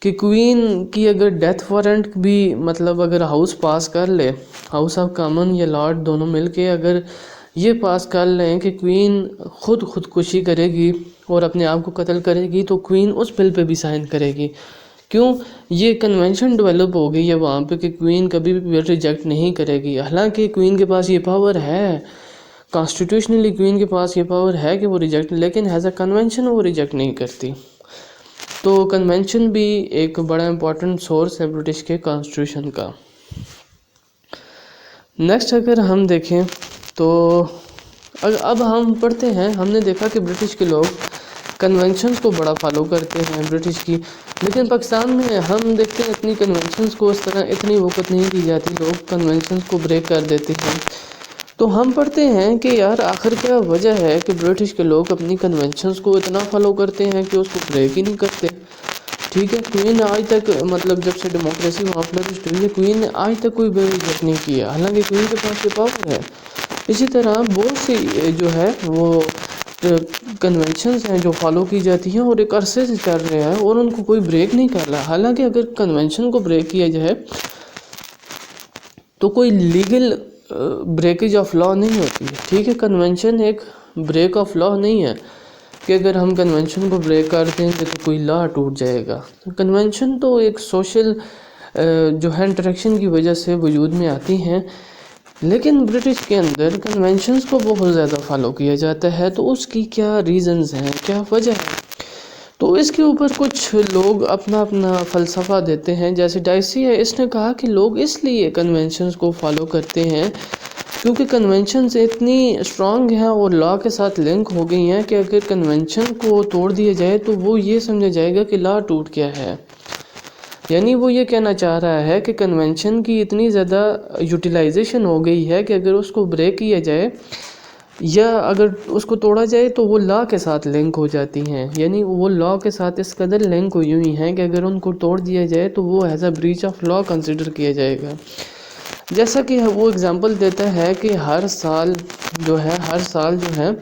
कि क्वीन की अगर डेथ वारंट भी, मतलब अगर हाउस पास कर ले, हाउस ऑफ कॉमन या लॉर्ड दोनों मिलके अगर ये पास कर लें कि क्वीन खुदकुशी करेगी और अपने आप को कत्ल करेगी, तो क्वीन उस बिल पे भी साइन करेगी। क्यों? ये कन्वेंशन डेवलप हो गई है वहाँ पे कि क्वीन कभी भी बिल रिजेक्ट नहीं करेगी। हालांकि क्वीन के पास ये पावर है, कॉन्स्टिट्यूशनली क्वीन के पास ये पावर है कि वो रिजेक्ट, लेकिन एज अ कन्वेंशन वो रिजेक्ट नहीं करती। तो कन्वेंशन भी एक बड़ा इम्पोर्टेंट सोर्स है ब्रिटिश के कॉन्स्टिट्यूशन का। नेक्स्ट अगर हम देखें तो अब हम पढ़ते हैं, हमने देखा कि ब्रिटिश के लोग कन्वेंशंस को बड़ा फॉलो करते हैं ब्रिटिश की, लेकिन पाकिस्तान में हम देखते हैं इतनी कन्वेंशंस को इस तरह इतनी वक़्त नहीं दी जाती, लोग कन्वेंशंस को ब्रेक कर देते हैं। तो हम पढ़ते हैं कि यार आखिर क्या वजह है कि ब्रिटिश के लोग अपनी कन्वेंशंस को इतना फॉलो करते हैं कि उसको ब्रेक ही नहीं करते, ठीक है। क्वीन आज तक, मतलब जब से डेमोक्रेसी वहाँ फ्लरिश हुई है, क्वीन ने आज तक कोई बिल रिजेक्ट नहीं किया, हालांकि क्वीन के पास ये पावर है। इसी तरह बहुत सी जो है वो कन्वेंशंस हैं जो फॉलो की जाती हैं और एक अरसे से चल रहे हैं और उनको कोई ब्रेक नहीं कर रहा। हालांकि अगर कन्वेंशन को ब्रेक किया जाए तो कोई लीगल ब्रेकेज ऑफ लॉ नहीं होती है, ठीक है। कन्वेंशन एक ब्रेक ऑफ लॉ नहीं है कि अगर हम कन्वेंशन को ब्रेक कर देंगे तो कोई लॉ टूट जाएगा। कन्वेंशन तो एक सोशल जो है इंटरेक्शन की वजह से वजूद में आती हैं, लेकिन ब्रिटिश के अंदर कन्वेंशंस को बहुत ज़्यादा फॉलो किया जाता है। तो उसकी क्या रीज़न्स हैं, क्या वजह है, तो इसके ऊपर कुछ लोग अपना अपना फ़लसफ़ा देते हैं। जैसे डाइसी है, इसने कहा कि लोग इसलिए कन्वेंशंस को फॉलो करते हैं क्योंकि कन्वेंशंस इतनी स्ट्रॉन्ग हैं और लॉ के साथ लिंक हो गई हैं कि अगर कन्वेंशन को तोड़ दिया जाए तो वो ये समझा जाएगा कि लॉ टूट गया है। यानी वो ये कहना चाह रहा है कि कन्वेंशन की इतनी ज़्यादा यूटिलाइजेशन हो गई है कि अगर उसको ब्रेक किया जाए या अगर उसको तोड़ा जाए तो वो लॉ के साथ लिंक हो जाती हैं। यानी वो लॉ के साथ इस कदर लिंक हुई हुई हैं कि अगर उनको तोड़ दिया जाए तो वो as a breach of law consider किया जाएगा। जैसा कि वो एग्ज़ाम्पल देता है कि हर साल जो है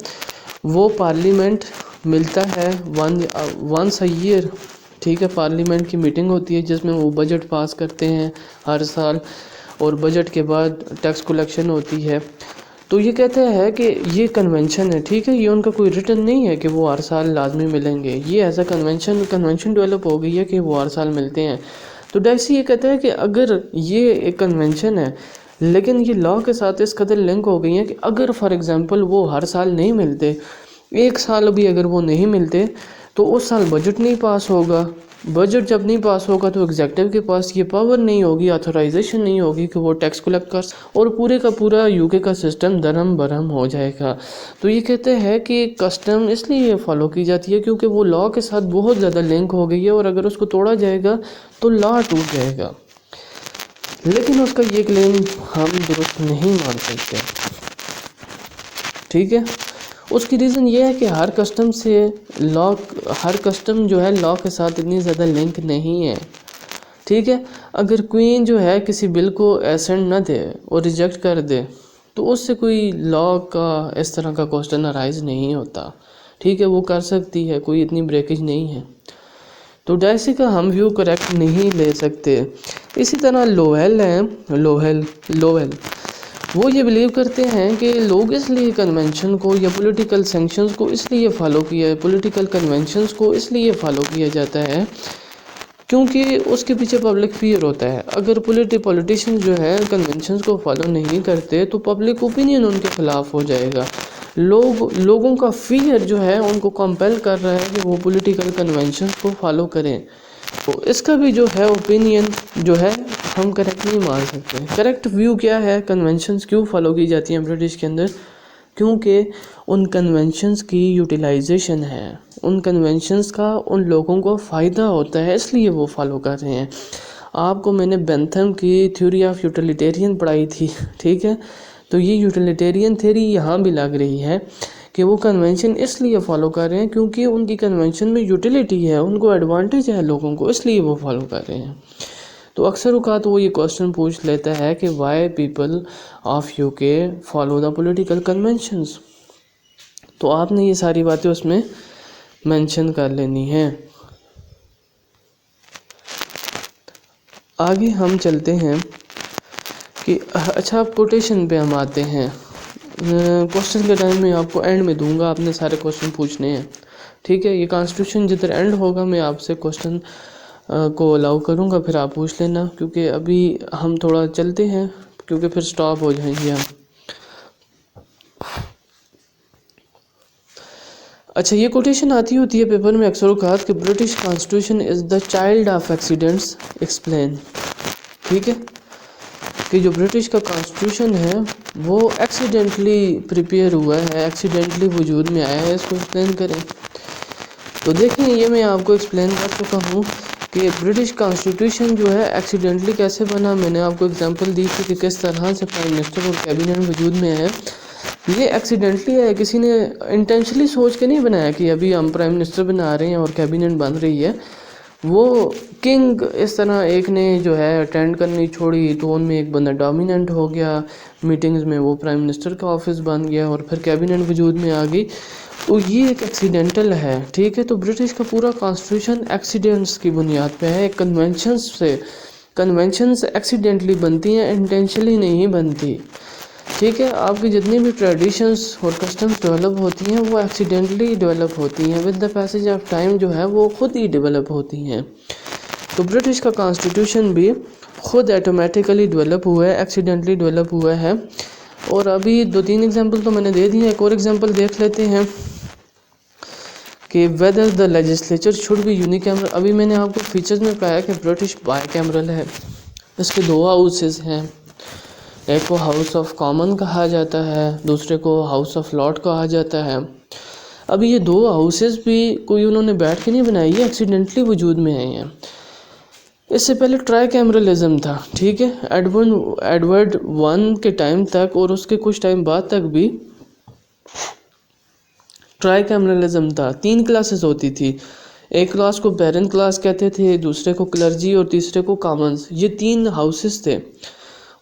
वो पार्लियामेंट मिलता है वंस अ ईयर, ठीक है। पार्लियामेंट की मीटिंग होती है जिसमें वो बजट पास करते हैं हर साल, और बजट के बाद टैक्स कलेक्शन होती है। तो ये कहते हैं कि ये कन्वेंशन है, ठीक है, ये उनका कोई रिटर्न नहीं है कि वो हर साल लाजमी मिलेंगे। ये एज अ कन्वेंशन डेवलप हो गई है कि वो हर साल मिलते हैं। तो डाइसी ये कहता है कि अगर ये एक कन्वेंशन है लेकिन ये लॉ के साथ इस कदर लिंक हो गई है कि अगर फॉर एग्जांपल वो हर साल नहीं मिलते, एक साल भी अगर वो नहीं मिलते तो उस साल बजट नहीं पास होगा। बजट जब नहीं पास होगा तो एग्जेक्टिव के पास ये पावर नहीं होगी, ऑथराइजेशन नहीं होगी कि वो टैक्स कलेक्ट कर, और पूरे का पूरा यूके का सिस्टम दरम बरम हो जाएगा। तो ये कहते हैं कि कस्टम इसलिए फॉलो की जाती है क्योंकि वो लॉ के साथ बहुत ज़्यादा लिंक हो गई है और अगर उसको तोड़ा जाएगा तो लॉ टूट जाएगा। लेकिन उसका ये क्लेम हम दुरुस्त नहीं मान सकते, ठीक है। उसकी रीज़न ये है कि हर कस्टम जो है लॉ के साथ इतनी ज़्यादा लिंक नहीं है, ठीक है। अगर क्वीन जो है किसी बिल को एसेंट ना दे और रिजेक्ट कर दे तो उससे कोई लॉ का इस तरह का क्वेश्चन अराइज नहीं होता, ठीक है। वो कर सकती है, कोई इतनी ब्रेकेज नहीं है। तो डाइसी का हम व्यू करेक्ट नहीं ले सकते। इसी तरह लोवेल हैं, लोवेल वो ये बिलीव करते हैं कि लोग इसलिए कन्वेंशन को या पॉलिटिकल सैंक्शंस को इसलिए फॉलो किया, पॉलिटिकल कन्वेंशंस को इसलिए फॉलो किया जाता है क्योंकि उसके पीछे पब्लिक फियर होता है। अगर पॉलिटिशियन जो है कन्वेंशंस को फॉलो नहीं करते तो पब्लिक ओपिनियन उनके खिलाफ हो जाएगा। लोगों का फियर जो है उनको कंपेल कर रहा है कि वो पॉलिटिकल कन्वेंशंस को फॉलो करें। तो इसका भी जो है ओपिनियन जो है हम करेक्ट नहीं मान सकते। करेक्ट व्यू क्या है, कन्वेंशंस क्यों फॉलो की जाती हैं ब्रिटिश के अंदर, क्योंकि उन कन्वेंशंस की यूटिलाइजेशन है, उन कन्वेंशंस का उन लोगों को फ़ायदा होता है इसलिए वो फॉलो कर रहे हैं। आपको मैंने बेंथम की थ्योरी ऑफ यूटिलिटेरियन पढ़ाई थी, ठीक है। तो ये यूटिलिटेरियन थ्योरी यहाँ भी लग रही है कि वो कन्वेंशन इसलिए फॉलो कर रहे हैं क्योंकि उनकी कन्वेंशन में यूटिलिटी है, उनको एडवांटेज है लोगों को, इसलिए वो फॉलो कर रहे हैं। तो अक्सर औकात वो ये क्वेश्चन पूछ लेता है कि why people of UK follow the political conventions. तो आपने ये सारी बातें उसमें मेंशन कर लेनी है। आगे हम चलते हैं कि अच्छा कोटेशन पे हम आते हैं। क्वेश्चन के टाइम में आपको एंड में दूंगा, आपने सारे क्वेश्चन पूछने हैं, ठीक है। ये कॉन्स्टिट्यूशन जिधर एंड होगा मैं आपसे क्वेश्चन को अलाउ करूँगा, फिर आप पूछ लेना, क्योंकि अभी हम थोड़ा चलते हैं क्योंकि फिर स्टॉप हो जाएंगे हम। अच्छा, ये कोटेशन आती होती है पेपर में अक्सर औकात कि British constitution is the child of accidents explain, ठीक है। कि जो ब्रिटिश का कॉन्स्टिट्यूशन है वो एक्सीडेंटली प्रिपेयर हुआ है, एक्सीडेंटली वजूद में आया है, इसको एक्सप्लेन करें। तो देखें, ये मैं आपको एक्सप्लेन कर चुका हूँ कि ब्रिटिश कॉन्स्टिट्यूशन जो है एक्सीडेंटली कैसे बना। मैंने आपको एग्जांपल दी थी कि किस तरह से प्राइम मिनिस्टर और कैबिनेट वजूद में है। ये एक्सीडेंटली है, किसी ने इंटेंशनली सोच के नहीं बनाया कि अभी हम प्राइम मिनिस्टर बना रहे हैं और कैबिनेट बन रही है। वो किंग इस तरह एक ने जो है अटेंड करनी छोड़ी तो उनमें एक बंदा डोमिनेंट हो गया मीटिंग्स में, वो प्राइम मिनिस्टर का ऑफिस बन गया और फिर कैबिनेट वजूद में आ गई। तो ये एक एक्सीडेंटल है, ठीक है। तो ब्रिटिश का पूरा कॉन्स्टिट्यूशन एक्सीडेंट्स की बुनियाद पे है, कन्वेंशंस से। कन्वेंशंस एक्सीडेंटली बनती हैं, इंटेंशनली नहीं बनती, ठीक है। आपकी जितनी भी ट्रेडिशंस और कस्टम्स डेवलप होती हैं वो एक्सीडेंटली डेवलप होती हैं, with the passage of time जो है वो खुद ही डेवलप होती हैं। तो ब्रिटिश का कॉन्स्टिट्यूशन भी खुद ऑटोमेटिकली डेवलप हुआ है, एक्सीडेंटली डेवलप हुआ है। और अभी 2-3 एग्जांपल तो मैंने दे दिए, एक और एग्जांपल देख लेते हैं कि whether the legislature should be unicameral. अभी मैंने आपको फीचर्स में पाया कि ब्रिटिश बाइकैमरल है, इसके 2 हाउसेस हैं, एक को हाउस ऑफ कॉमन कहा जाता है, दूसरे को हाउस ऑफ लॉर्ड कहा जाता है। अभी ये 2 हाउसेस भी कोई उन्होंने बैठ के नहीं बनाई है, एक्सीडेंटली वजूद में आई हैं। इससे पहले ट्राई कैमरलिज्म था, ठीक है, एडवर्ड 1 के टाइम तक और उसके कुछ टाइम बाद तक भी ट्राई कैमरलिज्म था। 3 क्लासेस होती थी, एक क्लास को बैरन क्लास कहते थे, दूसरे को क्लर्जी और तीसरे को कॉमन्स। ये 3 हाउसेस थे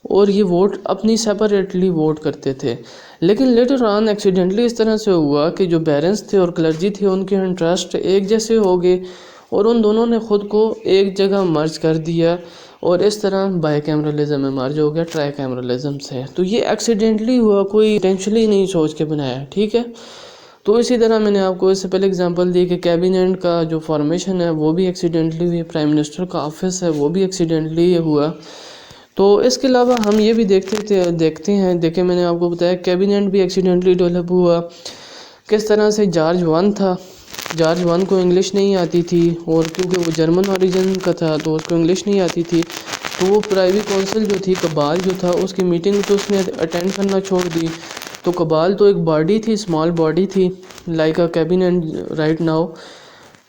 और ये वोट अपनी सेपरेटली वोट करते थे। लेकिन लेटर ऑन एक्सीडेंटली इस तरह से हुआ कि जो बैरन्स थे और क्लर्जी थे उनके इंटरेस्ट एक जैसे हो गए और उन दोनों ने ख़ुद को एक जगह मर्ज कर दिया और इस तरह बाइकैमरलिज्म में मर्ज हो गया ट्राई कैमरलिज्म से। तो ये एक्सीडेंटली हुआ, कोई इंटेंशनली नहीं सोच के बनाया, ठीक है। तो इसी तरह मैंने आपको इससे पहले एग्जांपल दी कि कैबिनेट का जो फॉर्मेशन है वो भी एक्सीडेंटली हुई, प्राइम मिनिस्टर का ऑफिस है वो भी एक्सीडेंटली हुआ। तो इसके अलावा हम ये भी देखते हैं मैंने आपको बताया कैबिनेट भी एक्सीडेंटली डेवलप हुआ। किस तरह से जॉर्ज वन था, जॉर्ज वन को इंग्लिश नहीं आती थी, और क्योंकि वो जर्मन ओरिजिन का था तो उसको इंग्लिश नहीं आती थी, तो वो प्राइवी काउंसिल जो थी, कबाल जो था, उसकी मीटिंग तो उसने अटेंड करना छोड़ दी। तो कबाल तो एक बॉडी थी, स्मॉल बॉडी थी, लाइक अ कैबिनेट राइट नाउ।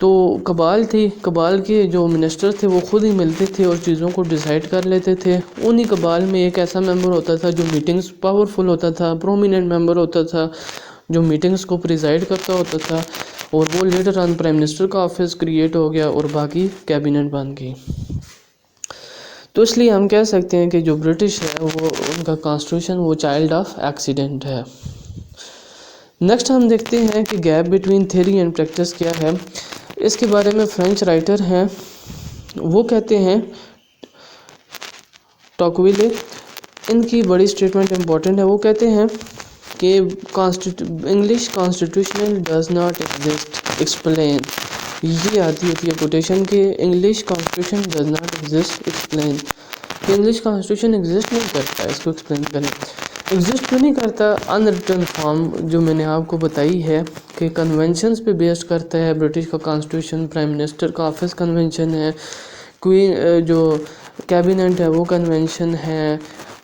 तो कबाल थी, कबाल के जो मिनिस्टर थे वो खुद ही मिलते थे और चीज़ों को डिसाइड कर लेते थे। उन्हीं कबाल में एक ऐसा मेंबर होता था जो मीटिंग्स पावरफुल होता था, प्रोमिनेंट मेंबर होता था, जो मीटिंग्स को प्रिजाइड करता होता था, और वो लेटर ऑन प्राइम मिनिस्टर का ऑफिस क्रिएट हो गया और बाकी कैबिनेट बन गई। तो इसलिए हम कह सकते हैं कि जो ब्रिटिश है वो उनका कॉन्स्टिट्यूशन वो चाइल्ड ऑफ एक्सीडेंट है। नेक्स्ट हम देखते हैं कि gap between theory and practice क्या है। इसके बारे में फ्रेंच राइटर हैं, वो कहते हैं, टॉकविले, इनकी बड़ी स्टेटमेंट इम्पोर्टेंट है। वो कहते हैं कि English constitutional does not exist explain, ये आती है कोटेशन कि English constitution does not exist explain, कि इंग्लिश कॉन्स्टिट्यूशन एग्जिस्ट नहीं करता है, इसको एक्सप्लेन करें। एग्जिस्ट क्यों नहीं करता? अनरिटन फॉर्म जो मैंने आपको बताई है कि कन्वेंशंस पे बेस्ड करता है ब्रिटिश का कॉन्स्टिट्यूशन, प्राइम मिनिस्टर का ऑफिस कन्वेंशन है, क्वीन जो कैबिनेट है वो कन्वेंशन है,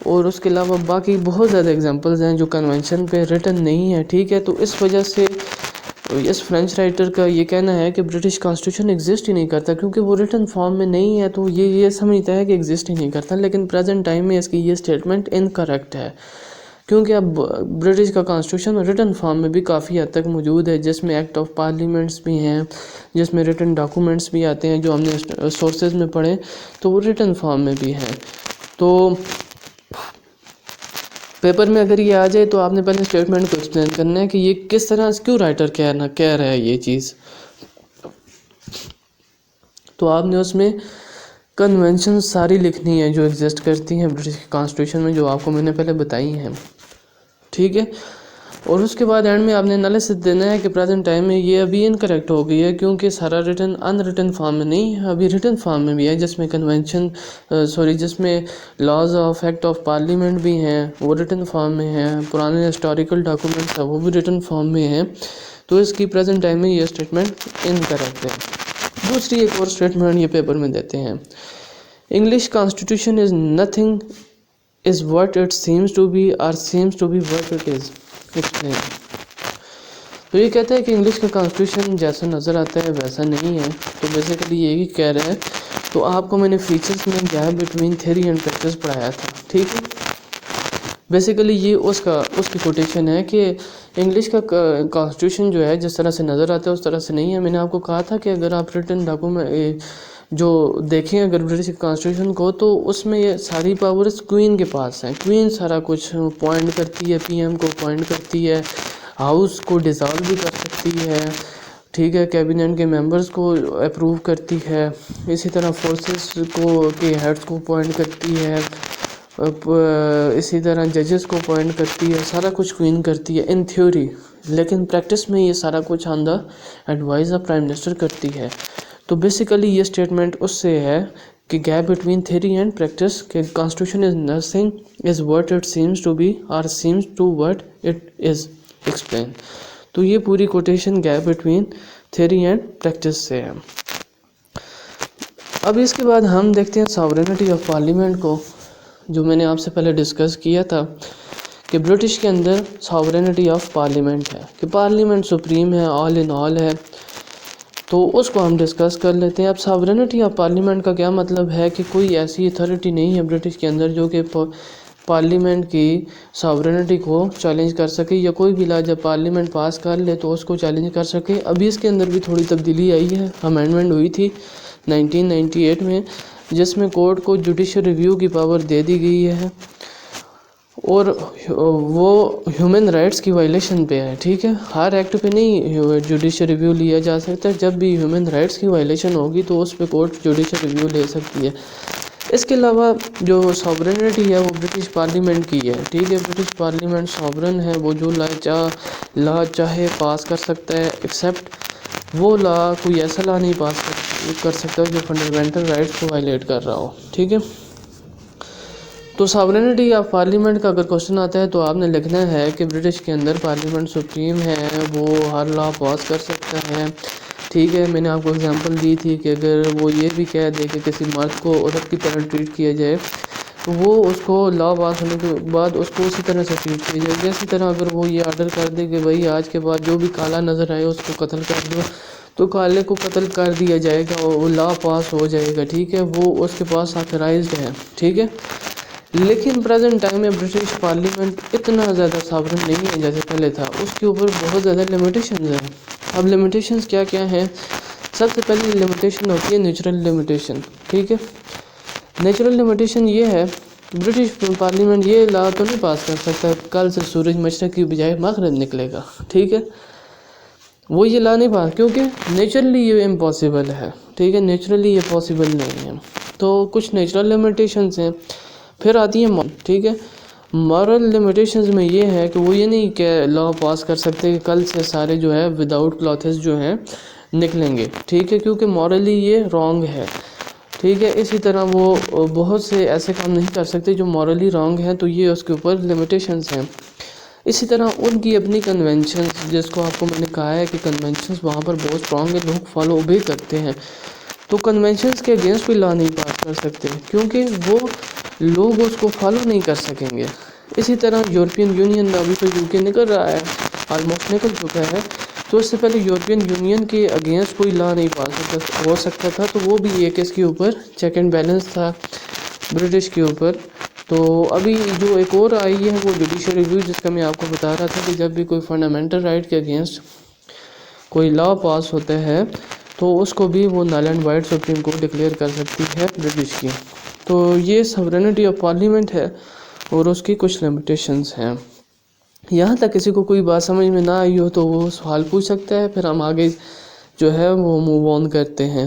और उसके अलावा बाकी बहुत ज़्यादा एग्जांपल्स हैं जो कन्वेंशन पे रिटन नहीं है, ठीक है। तो इस वजह से इस फ्रेंच राइटर का ये कहना है कि ब्रिटिश कॉन्स्टिट्यूशन एग्जिस्ट ही नहीं करता, क्योंकि वो रिटन फॉर्म में नहीं है, तो ये समझता है कि एग्जिस्ट ही नहीं करता। लेकिन प्रेजेंट टाइम में इसकी ये स्टेटमेंट इनकरेक्ट है, क्योंकि अब ब्रिटिश का कॉन्स्टिट्यूशन रिटन फॉर्म में भी काफ़ी हद तक मौजूद है, जिसमें एक्ट ऑफ पार्लियामेंट्स भी हैं, जिसमें रिटन डॉक्यूमेंट्स भी आते हैं जो हमने सोर्सेज में पढ़े, तो वो रिटन फॉर्म में भी हैं। तो पेपर में अगर ये आ जाए तो आपने पहले स्टेटमेंट को एक्सप्लेन करना है कि ये किस तरह से क्यों राइटर कह रहा है ये चीज़। तो आपने उसमें कन्वेंशन सारी लिखनी है जो एग्जिस्ट करती हैं ब्रिटिश कॉन्स्टिट्यूशन में, जो आपको मैंने पहले बताई हैं, ठीक है। और उसके बाद एंड में आपने एनालिसिस देना है कि प्रेजेंट टाइम में ये अभी इनकरेक्ट हो गई है, क्योंकि सारा रिटन अनरिटन फॉर्म में नहीं है, अभी रिटन फॉर्म में भी है, जिसमें जिसमें laws of act of parliament भी हैं, वो रिटन फॉर्म में हैं, पुराने हिस्टोरिकल डॉक्यूमेंट्स हैं वो भी रिटन फॉर्म में हैं। तो इसकी प्रेजेंट टाइम में ये स्टेटमेंट इनकरेक्ट है। दूसरी एक और स्टेटमेंट ये पेपर में देते हैं, English constitution is nothing is what it seems to be और seems to be what it is explain. तो ये कहता है कि इंग्लिश का कॉन्स्टिट्यूशन जैसा नज़र आता है वैसा नहीं है। तो बेसिकली यही कह रहा है। तो आपको मैंने फीचर्स में gap between theory and practice पढ़ाया था, ठीक है। बेसिकली ये उसकी कोटेशन है कि इंग्लिश का कॉन्स्टिट्यूशन जो है जिस तरह से नज़र आता है उस तरह से नहीं है। मैंने आपको कहा था कि अगर आप रिटन डॉक्यूमेंट जो देखें अगर ब्रिटिश कॉन्स्टिट्यूशन को, तो उसमें ये सारी पावर्स क्वीन के पास हैं। क्वीन सारा कुछ पॉइंट करती है, पीएम को पॉइंट करती है, हाउस को डिसॉल्व भी कर सकती है, ठीक है, कैबिनेट के मेंबर्स को अप्रूव करती है, इसी तरह फोर्सेस को के हेड्स को पॉइंट करती है, इसी तरह जजेस को पॉइंट करती है, सारा कुछ क्वीन करती है इन थ्योरी। लेकिन प्रैक्टिस में ये सारा कुछ on the advice of prime minister करती है। तो बेसिकली ये स्टेटमेंट उससे है कि gap between theory and practice के constitution is nothing is what it seems to be और seems to what it is explain. तो ये पूरी quotation gap between theory and practice से है। अब इसके बाद हम देखते हैं सॉवरेनिटी ऑफ पार्लियामेंट को, जो मैंने आपसे पहले डिस्कस किया था कि ब्रिटिश के अंदर सॉवरेनिटी ऑफ पार्लियामेंट है, कि पार्लियामेंट सुप्रीम है, ऑल इन ऑल है। तो उसको हम डिस्कस कर लेते हैं। अब सॉवरेनिटी ऑफ पार्लियामेंट का क्या मतलब है कि कोई ऐसी अथॉरिटी नहीं है ब्रिटिश के अंदर जो कि पार्लियामेंट की सॉवरेनिटी को चैलेंज कर सके, या कोई भी ला जब पार्लियामेंट पास कर ले तो उसको चैलेंज कर सके। अभी इसके अंदर भी थोड़ी तब्दीली आई है, अमेंडमेंट हुई थी 1998 में, जिसमें कोर्ट को जुडिशियल रिव्यू की पावर दे दी गई है, और वो ह्यूमन राइट्स की वायलेशन पे है, ठीक है। हर एक्ट पे नहीं जुडिशियल रिव्यू लिया जा सकता, जब भी ह्यूमन राइट्स की वायलेशन होगी तो उस पे कोर्ट जुडिशियल रिव्यू ले सकती है। इसके अलावा जो सॉवरेनिटी है वो ब्रिटिश पार्लियामेंट की है, ठीक है। ब्रिटिश पार्लियामेंट सॉवरन है, वो जो ला चाहे पास कर सकता है, एक्सेप्ट वो ला कोई ऐसा ला नहीं पास कर सकता जो फंडामेंटल राइट्स को वायलेट कर रहा हो, ठीक है। तो सॉवरेनिटी ऑफ पार्लियामेंट का अगर क्वेश्चन आता है तो आपने लिखना है कि ब्रिटिश के अंदर पार्लियामेंट सुप्रीम है, वो हर लॉ पास कर सकता है, ठीक है। मैंने आपको एग्जांपल दी थी कि अगर वो ये भी कह दे कि किसी मर्द को औरत की तरह ट्रीट किया जाए तो वो उसको लॉ पास होने के बाद उसको उसी तरह से ट्रीट किया जाए। इसी तरह अगर वो ये ऑर्डर कर दे कि भाई आज के बाद जो भी काला नज़र आए उसको कत्ल कर दो, तो काले को कत्ल कर दिया जाएगा और वो लॉ पास हो जाएगा, ठीक है। वो उसके पास ऑथराइज्ड है, ठीक है। लेकिन प्रेजेंट टाइम में ब्रिटिश पार्लियामेंट इतना ज़्यादा सॉवरेन नहीं है जैसे पहले था, उसके ऊपर बहुत ज़्यादा लिमिटेशंस हैं। अब लिमिटेशंस क्या क्या हैं? सबसे पहली लिमिटेशन होती है नेचुरल लिमिटेशन, ठीक है। नेचुरल लिमिटेशन ये है, ब्रिटिश पार्लियामेंट ये लॉ तो नहीं पास कर सकता कल से सूरज मशरक़ की बजाय मगरिब निकलेगा, ठीक है। वो ये लॉ नहीं पास, क्योंकि नेचुरली ये इम्पॉसिबल है, ठीक है। नेचुरली ये पॉसिबल नहीं है। तो कुछ नेचुरल लिमिटेशंस हैं। फिर आती है ठीक है। मॉरल लिमिटेशंस में ये है कि वो ये नहीं कि लॉ पास कर सकते कि कल से सारे जो है विदाउट क्लॉथेस जो हैं निकलेंगे, ठीक है, क्योंकि मॉरली ये रॉन्ग है, ठीक है। इसी तरह वो बहुत से ऐसे काम नहीं कर सकते जो मॉरली रॉन्ग हैं, तो ये उसके ऊपर लिमिटेशंस हैं। इसी तरह उनकी अपनी कन्वेंशंस, जिसको आपको मैंने कहा है कि कन्वेंशंस वहाँ पर बहुत स्ट्रॉन्ग है, लोग फॉलो ओबे करते हैं, तो कन्वेंशंस के अगेंस्ट भी लॉ नहीं पास कर सकते क्योंकि वो लोग उसको फॉलो नहीं कर सकेंगे। इसी तरह यूरोपियन यूनियन, अभी तो यूके निकल रहा है, ऑलमोस्ट निकल चुका है, तो इससे पहले यूरोपियन यूनियन के अगेंस्ट कोई लॉ नहीं पास हो सकता था, तो वो भी एक इसके ऊपर चेक एंड बैलेंस था ब्रिटिश के ऊपर। तो अभी जो एक और आई है वो जुडिशल रिव्यू, जिसका मैं आपको बता रहा था कि जब भी कोई फंडामेंटल राइट के अगेंस्ट कोई लॉ पास होता है तो उसको भी वो null and void supreme court declare कर सकती है ब्रिटिश की। तो ये सॉवरेनिटी ऑफ पार्लियामेंट है और उसकी कुछ लिमिटेशंस हैं। यहाँ तक किसी को कोई बात समझ में ना आई हो तो वो सवाल पूछ सकता है, फिर हम आगे जो है वो मूव ऑन करते हैं।